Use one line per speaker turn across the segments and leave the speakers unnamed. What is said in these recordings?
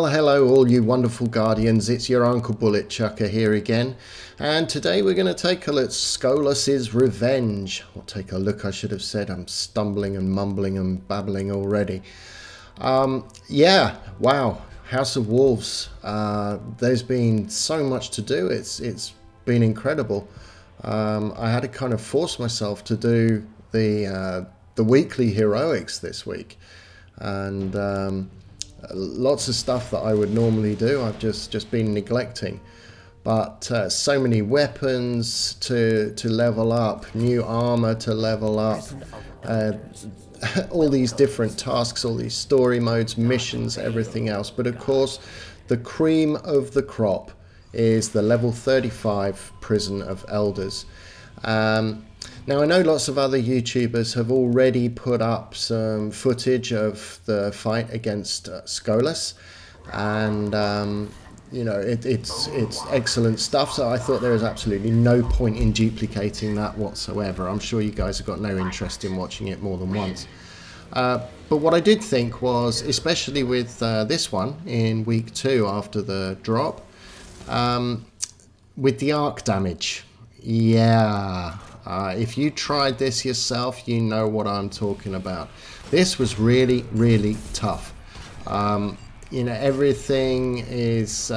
Well, hello all you wonderful guardians, it's your Uncle Bullet Chucker here again, and today we're going to take a look at Skolas' Revenge. Or take a look, I should have said. I'm stumbling and mumbling and babbling already. Yeah, wow, House of Wolves. There's been so much to do, it's been incredible. I had to kind of force myself to do the weekly heroics this week, and lots of stuff that I would normally do I've just been neglecting, but so many weapons to level up, new armor to level up, all these different tasks, all these story modes, missions, everything else. But of course the cream of the crop is the level 35 Prison of Elders. Now, I know lots of other YouTubers have already put up some footage of the fight against Skolas, and you know, it's excellent stuff, so I thought there was absolutely no point in duplicating that whatsoever. I'm sure you guys have got no interest in watching it more than once. But what I did think was, especially with this one in week 2 after the drop, with the arc damage, yeah. If you tried this yourself, you know what I'm talking about. This was really, really tough. You know, everything's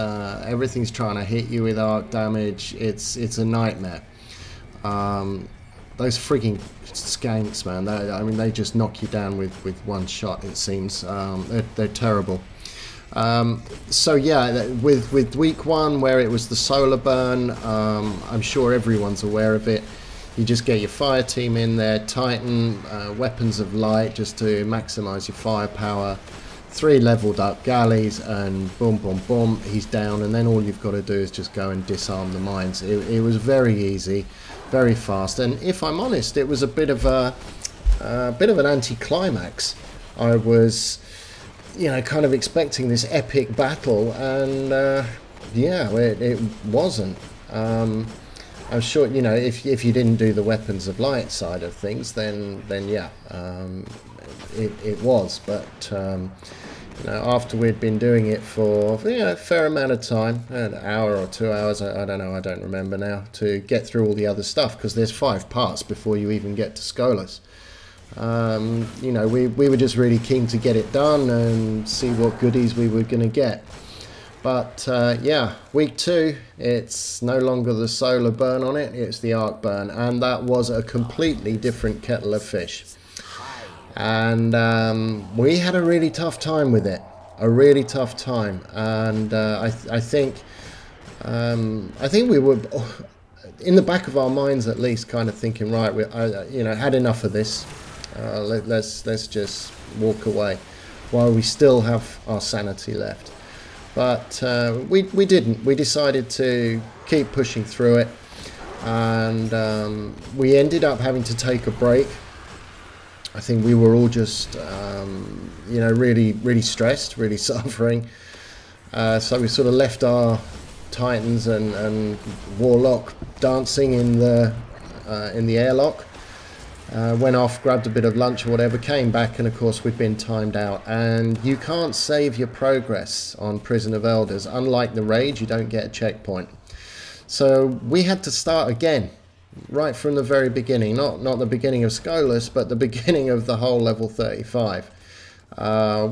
trying to hit you with arc damage. It's a nightmare. Those freaking skanks, man. I mean, they just knock you down with one shot, it seems. They're terrible. So yeah, with week 1 where it was the solar burn, I'm sure everyone's aware of it. You just get your fire team in there, Titan, weapons of light just to maximize your firepower, 3 leveled up galleys, and boom, boom, boom, he's down. And then all you've got to do is just go and disarm the mines. It was very easy, very fast, and if I'm honest, it was a bit of an anticlimax. I was, you know, kind of expecting this epic battle, and yeah, it wasn't. I'm sure, you know, if you didn't do the weapons of light side of things, then yeah, it was. But you know, after we'd been doing it for, you know, a fair amount of time, an hour or 2 hours, I don't know, I don't remember now, to get through all the other stuff, because there's 5 parts before you even get to Skolas. You know, we were just really keen to get it done and see what goodies we were going to get. But yeah, week 2, it's no longer the solar burn on it, it's the arc burn, and that was a completely different kettle of fish. And we had a really tough time with it, a really tough time, and I think we were, in the back of our minds at least, kind of thinking, right, you know, had enough of this. Let's just walk away while we still have our sanity left. But we didn't. We decided to keep pushing through it, and we ended up having to take a break. I think we were all just, you know, really stressed, really suffering. So we sort of left our Titans and Warlock dancing in the airlock. Went off, grabbed a bit of lunch or whatever, came back, and of course we'd been timed out. And you can't save your progress on Prison of Elders. Unlike the raid, you don't get a checkpoint. So we had to start again, right from the very beginning. Not the beginning of Skolas, but the beginning of the whole level 35.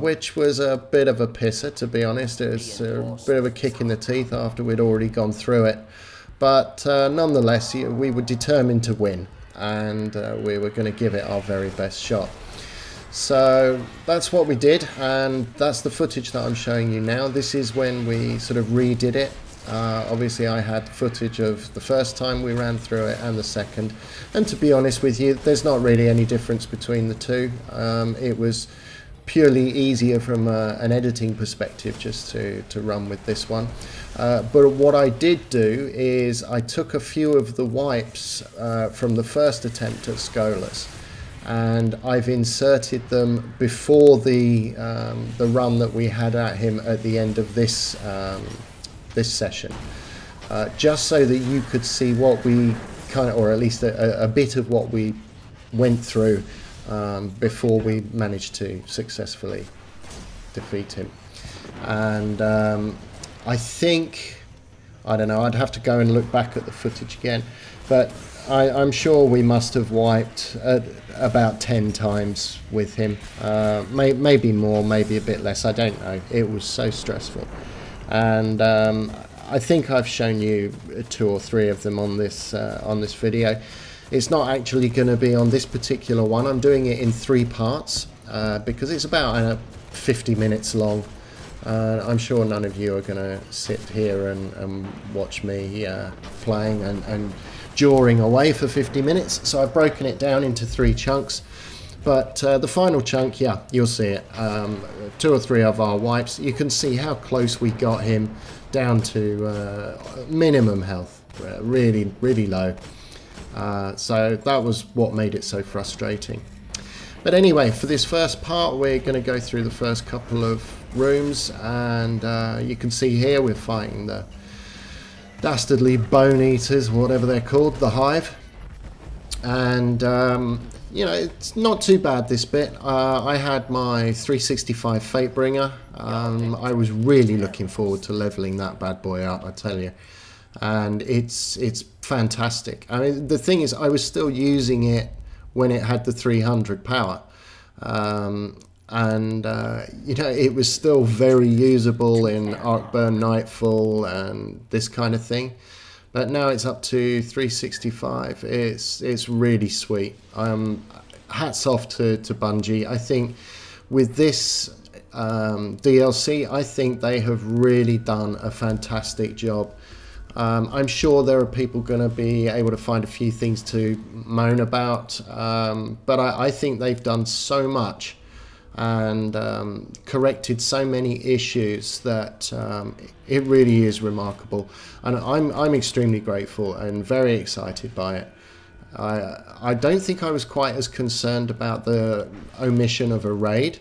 Which was a bit of a pisser, to be honest. It was a bit of a kick in the teeth after we'd already gone through it. But nonetheless, we were determined to win, and we were going to give it our very best shot. So that's what we did, and that's the footage that I'm showing you now. This is when we sort of redid it. Obviously I had footage of the first time we ran through it and the second, and to be honest with you, there's not really any difference between the two. It was purely easier from an editing perspective just to run with this one. But what I did do is I took a few of the wipes from the first attempt at Skolas, and I've inserted them before the run that we had at him at the end of this session, just so that you could see what we kind of, or at least a bit of what we went through before we managed to successfully defeat him. and I think, I don't know, I'd have to go and look back at the footage again, but I'm sure we must have wiped about 10 times with him, maybe more, maybe a bit less, I don't know. It was so stressful, and I think I've shown you 2 or 3 of them on this video. It's not actually going to be on this particular one. I'm doing it in 3 parts because it's about 50 minutes long. I'm sure none of you are going to sit here and watch me playing and jawing away for 50 minutes. So I've broken it down into 3 chunks. But the final chunk, yeah, you'll see it. 2 or 3 of our wipes. You can see how close we got him down to minimum health, really, really low. So that was what made it so frustrating. But anyway, for this first part, we're going to go through the first couple of rooms, and you can see here we're fighting the dastardly bone eaters, whatever they're called, the hive. And you know, it's not too bad, this bit. I had my 365 Fatebringer. I was really looking forward to leveling that bad boy up, I tell you. And it's fantastic. I mean, the thing is, I was still using it when it had the 300 power. You know, it was still very usable in Arcburn Nightfall and this kind of thing. But now it's up to 365. It's really sweet. Hats off to Bungie. I think with this DLC, I think they have really done a fantastic job. I'm sure there are people going to be able to find a few things to moan about, but I think they've done so much and corrected so many issues that it really is remarkable, and I'm extremely grateful and very excited by it. I don't think I was quite as concerned about the omission of a raid,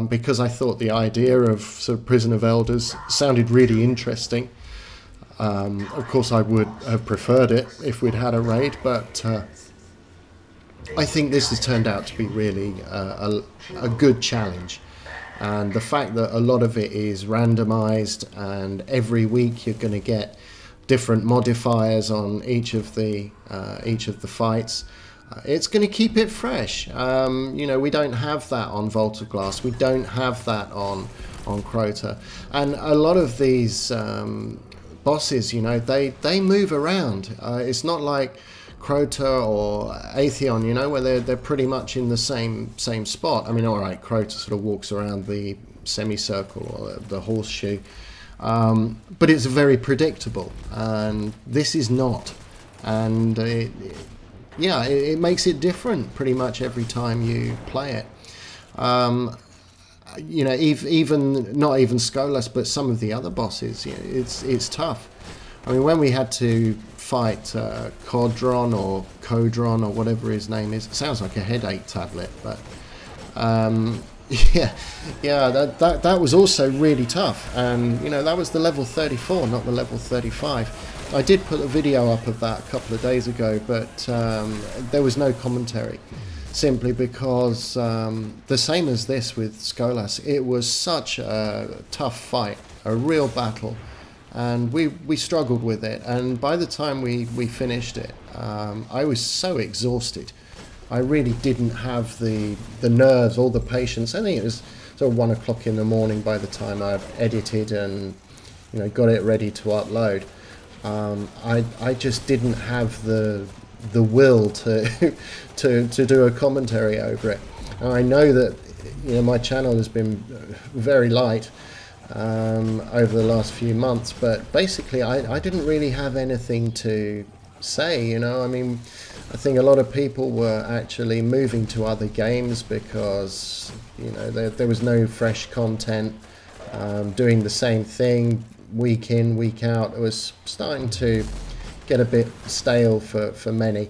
because I thought the idea of sort of Prison of Elders sounded really interesting. Of course I would have preferred it if we'd had a raid, but I think this has turned out to be really a good challenge, and the fact that a lot of it is randomized and every week you're going to get different modifiers on each of the fights, it's going to keep it fresh. You know, we don't have that on Vault of Glass, we don't have that on Crota, and a lot of these bosses, you know, they move around. It's not like Crota or Atheon, you know, where they're pretty much in the same spot. I mean, all right, Crota sort of walks around the semicircle or the horseshoe, but it's very predictable, and this is not. And yeah, it makes it different pretty much every time you play it. You know, even not even Skolas, but some of the other bosses, you know, it's tough. I mean, when we had to fight Codron or Codron or whatever his name is, it sounds like a headache tablet, but yeah, that was also really tough. And you know, that was the level 34, not the level 35. I did put a video up of that a couple of days ago, but there was no commentary, simply because the same as this with Skolas, it was such a tough fight, a real battle, and we struggled with it. And by the time we finished it, I was so exhausted. I really didn't have the nerves or the patience. I think it was sort of 1 o'clock in the morning by the time I'd edited and, you know, got it ready to upload. I just didn't have the will to do a commentary over it. And I know that, you know, my channel has been very light over the last few months, but basically I didn't really have anything to say, you know. I mean, I think a lot of people were actually moving to other games because, you know, there was no fresh content, doing the same thing week in, week out. It was starting to get a bit stale for many.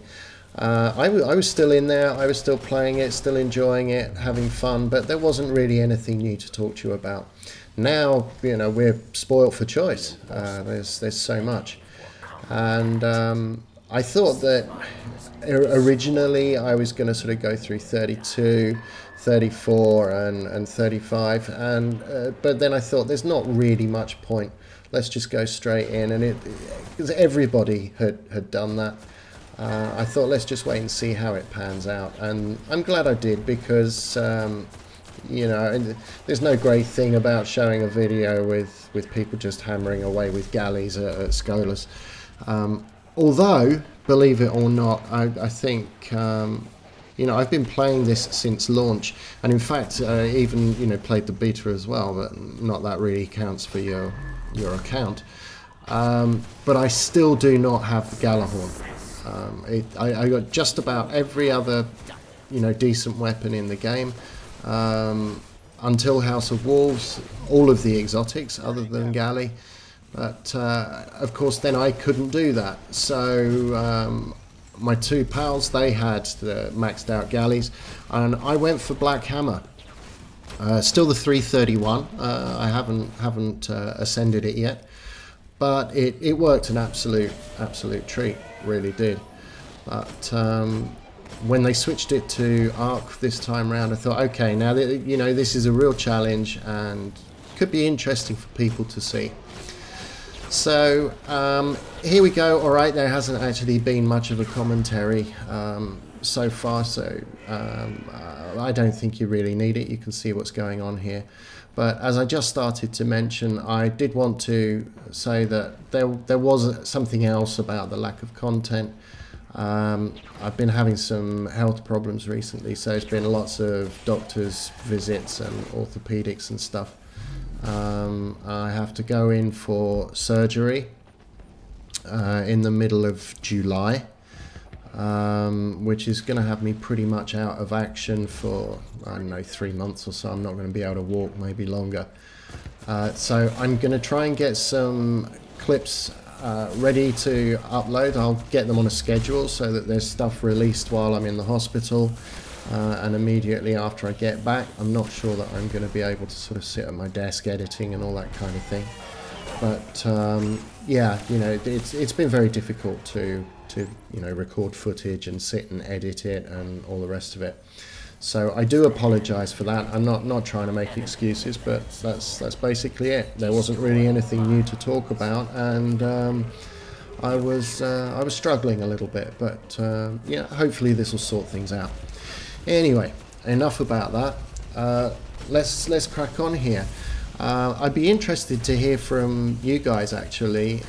I was still in there, I was still playing it, still enjoying it, having fun, but there wasn't really anything new to talk to you about. Now, you know, we're spoiled for choice. There's so much. And I thought that originally I was going to sort of go through 32, 34 and 35, and but then I thought there's not really much point. Let's just go straight in, and because everybody had done that. I thought let's just wait and see how it pans out, and I'm glad I did, because you know, there's no great thing about showing a video with people just hammering away with galleys at Skolas. Although, believe it or not, I think, you know, I've been playing this since launch, and in fact, even, you know, played the beta as well, but not that really counts for your account. But I still do not have the Galahorn. I got just about every other, you know, decent weapon in the game, until House of Wolves, all of the exotics other than Galley. But of course then I couldn't do that, so my two pals, they had the maxed out galleys, and I went for Black Hammer. Still the 331. I haven't ascended it yet, but it worked an absolute treat, really did. But when they switched it to Arc this time round, I thought, okay, now that, you know, this is a real challenge and could be interesting for people to see. So here we go. All right, there hasn't actually been much of a commentary so far, so I don't think you really need it. You can see what's going on here. But as I just started to mention, I did want to say that there was something else about the lack of content. I've been having some health problems recently, so it's been lots of doctor's visits and orthopedics and stuff. I have to go in for surgery in the middle of July, which is going to have me pretty much out of action for, I don't know, 3 months or so. I'm not going to be able to walk, maybe longer. So I'm going to try and get some clips ready to upload. I'll get them on a schedule so that there's stuff released while I'm in the hospital. And immediately after I get back. I'm not sure that I'm going to be able to sort of sit at my desk editing and all that kind of thing. But yeah, you know, it's been very difficult to you know, record footage and sit and edit it and all the rest of it. So I do apologise for that. I'm not trying to make excuses, but that's basically it. There wasn't really anything new to talk about, and I was struggling a little bit, but yeah, hopefully this will sort things out. Anyway, enough about that. Let's crack on here. I'd be interested to hear from you guys, actually.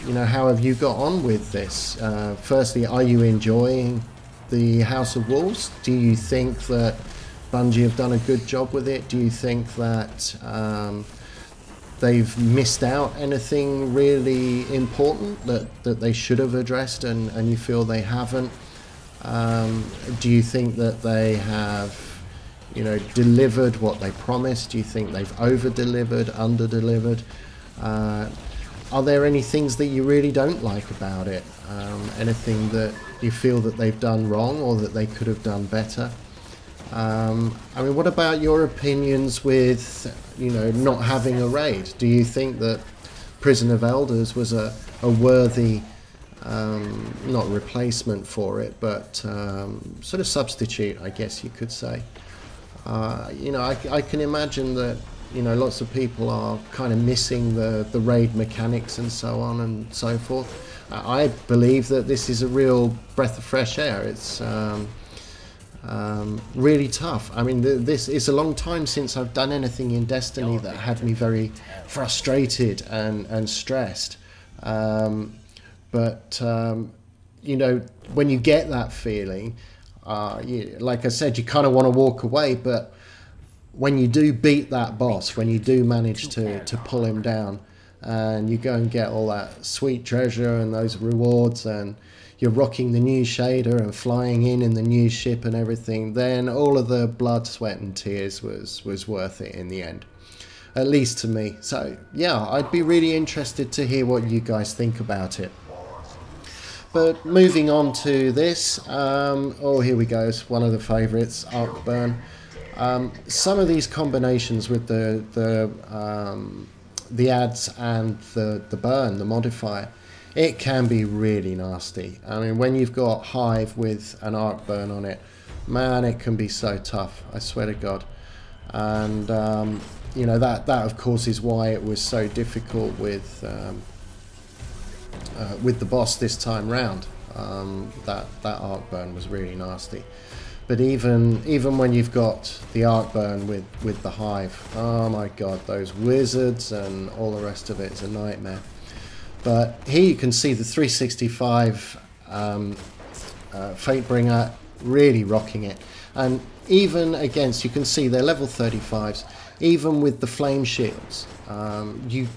You know, how have you got on with this? Firstly, are you enjoying the House of Wolves? Do you think that Bungie have done a good job with it? Do you think that they've missed out anything really important that they should have addressed and you feel they haven't? Do you think that they have, you know, delivered what they promised? Do you think they've over-delivered, under-delivered? Are there any things that you really don't like about it? Anything that you feel that they've done wrong or that they could have done better? I mean, what about your opinions with, you know, not having a raid? Do you think that Prison of Elders was a worthy, not replacement for it, but sort of substitute, I guess you could say? You know, I can imagine that, you know, lots of people are kind of missing the raid mechanics and so on and so forth. I believe that this is a real breath of fresh air. It's really tough. I mean, this is a long time since I've done anything in Destiny that had me very frustrated and stressed. But you know, when you get that feeling, like I said, you kind of want to walk away, but when you do beat that boss, when you do manage to pull him down, and you go and get all that sweet treasure and those rewards, and you're rocking the new shader and flying in the new ship and everything, then all of the blood, sweat and tears was worth it in the end, at least to me. So yeah, I'd be really interested to hear what you guys think about it. But moving on to this, oh, here we go, it's one of the favourites, Arc Burn. Some of these combinations with the ads and the burn, the modifier, it can be really nasty. I mean, when you've got Hive with an arc burn on it, man, it can be so tough, I swear to God. And you know, that of course is why it was so difficult with the boss this time round. That arc burn was really nasty. But even when you've got the arc burn with the Hive, oh my God, those wizards and all the rest of it is a nightmare. But here you can see the 365 Fatebringer really rocking it. And even against, you can see they're level 35s, even with the flame shields, an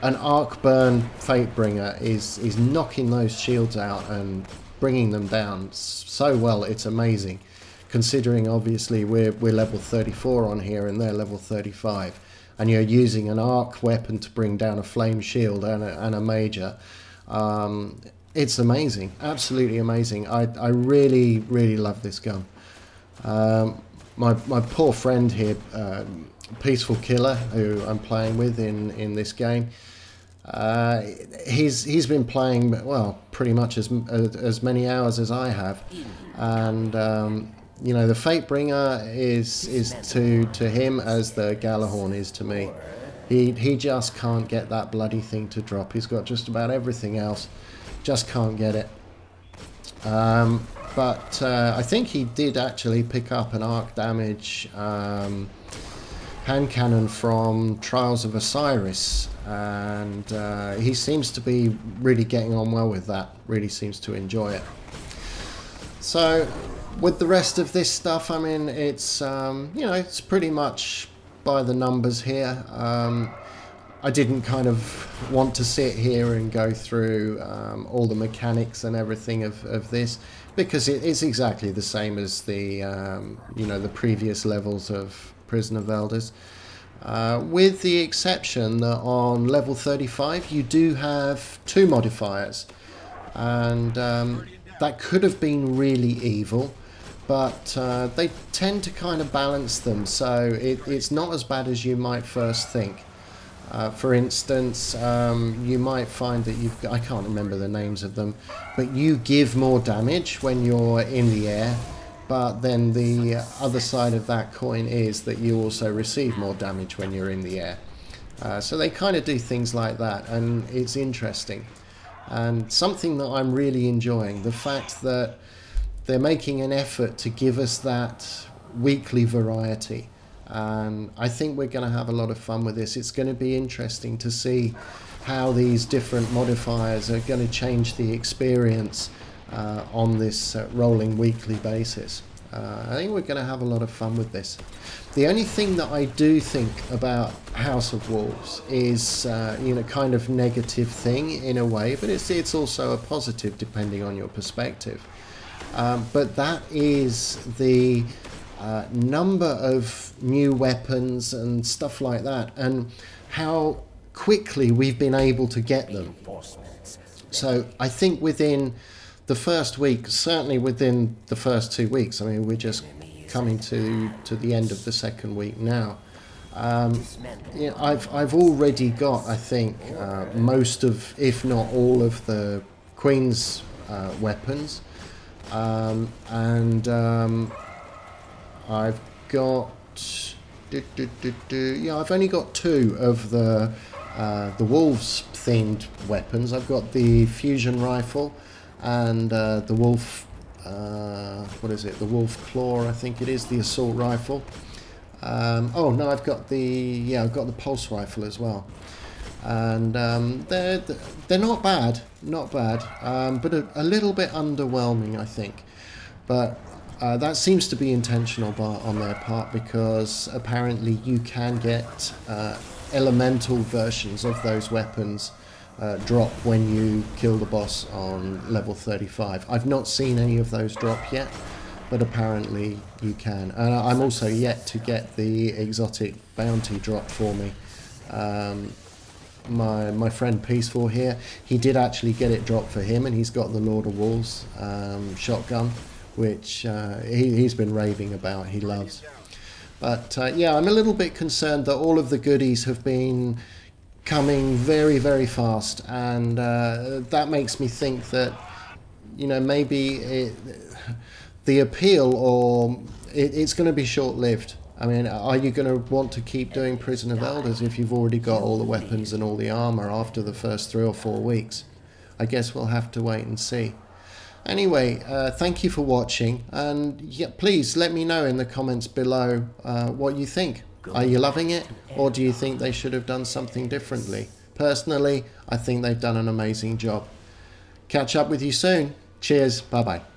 arc burn Fatebringer is knocking those shields out and bringing them down so well. It's amazing, considering obviously we're level 34 on here and they're level 35, and you're using an arc weapon to bring down a flame shield and a major. It's amazing, absolutely amazing. I really love this gun. My poor friend here, Peaceful Killer, who I'm playing with in this game, he's been playing, well, pretty much as many hours as I have, and you know, the Fatebringer is to him as the Galahorn is to me. He just can't get that bloody thing to drop. He's got just about everything else, just can't get it. But I think he did actually pick up an arc damage hand cannon from Trials of Osiris, and he seems to be really getting on well with that, really seems to enjoy it. So with the rest of this stuff, I mean, it's you know, it's pretty much by the numbers here. I didn't kind of want to sit here and go through all the mechanics and everything of this, because it's exactly the same as the you know, the previous levels of Prison of Elders, with the exception that on level 35 you do have 2 modifiers, and that could have been really evil, but they tend to kind of balance them, so it's not as bad as you might first think. For instance, you might find that you've got, I can't remember the names of them, but you give more damage when you're in the air, but then the other side of that coin is that you also receive more damage when you're in the air. So they kind of do things like that, and it's interesting. And something that I'm really enjoying, the fact that they're making an effort to give us that weekly variety. And I think we're going to have a lot of fun with this. It's going to be interesting to see how these different modifiers are going to change the experience on this rolling weekly basis. I think we're going to have a lot of fun with this. The only thing that I do think about House of Wolves is, you know, kind of negative thing in a way, but it's also a positive depending on your perspective. But that is the number of new weapons and stuff like that, and how quickly we've been able to get them. So I think within the first week, certainly within the first 2 weeks, I mean, we're just coming to the end of the second week now. You know, I've already got, I think, most of, if not all of the Queen's weapons, and I've got, yeah, I've only got 2 of the Wolves themed weapons. I've got the fusion rifle and the wolf, what is it, the wolf claw, I think it is, the assault rifle. Oh no, I've got the pulse rifle as well, and they're not bad, but a little bit underwhelming, I think. But that seems to be intentional on their part, because apparently you can get elemental versions of those weapons drop when you kill the boss on level 35. I've not seen any of those drop yet, but apparently you can. And I'm also yet to get the exotic bounty drop for me. My friend Peaceful here, he did actually get it dropped for him, and he's got the Lord of Wolves shotgun, which he's been raving about, he loves. But yeah, I'm a little bit concerned that all of the goodies have been coming very, very fast, and that makes me think that, you know, maybe the appeal, or it's going to be short-lived. I mean, are you going to want to keep doing Prison of Elders if you've already got all the weapons and all the armor after the first 3 or 4 weeks? I guess we'll have to wait and see. Anyway, thank you for watching, and yeah, please let me know in the comments below what you think. Are you loving it, or do you think they should have done something differently? Personally, I think they've done an amazing job. Catch up with you soon. Cheers. Bye-bye.